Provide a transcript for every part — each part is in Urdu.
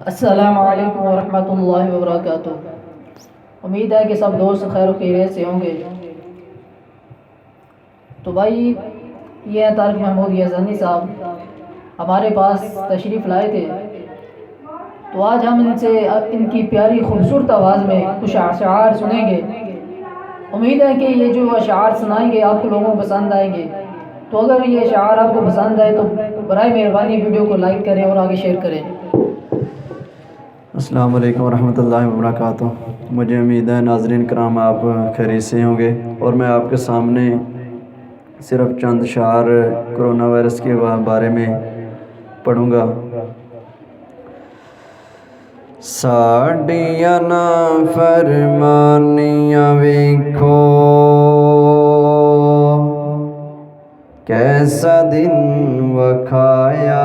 السلام علیکم ورحمۃ اللہ وبرکاتہ۔ امید ہے کہ سب دوست خیر و خیریت سے ہوں گے۔ تو بھائی، یہ ہے طارق محمود یزدانی صاحب، ہمارے پاس تشریف لائے تھے، تو آج ہم ان سے ان کی پیاری خوبصورت آواز میں کچھ اشعار سنیں گے۔ امید ہے کہ یہ جو اشعار سنائیں گے آپ کو لوگوں کو پسند آئیں گے۔ تو اگر یہ اشعار آپ کو پسند آئے تو برائے مہربانی ویڈیو کو لائک کریں اور آگے شیئر کریں۔ السلام علیکم ورحمۃ اللہ وبرکاتہ۔ مجھے امید ہے ناظرین کرام آپ خیریت سے ہوں گے، اور میں آپ کے سامنے صرف چند اشعار کرونا وائرس کے بارے میں پڑھوں گا۔ ساڈیاں نافرمانیاں ویکھو، کیسا دن وکھایا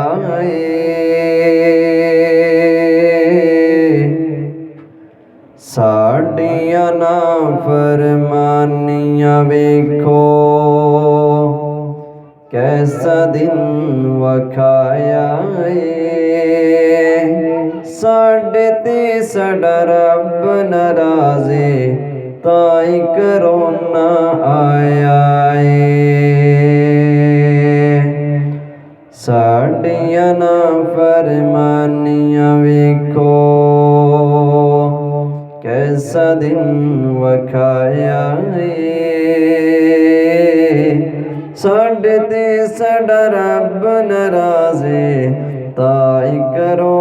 ساڈیاں نافرمانیاں ویکھو، کیسا دن وکھایا ساڈے تے ساڈا رب ناراض تائی کرونا آیا ساڈیاں نافرمانیاں ویکھو، کیسا دن وکھایا ساڈے تے ساڈا رب ناراض تائی کرو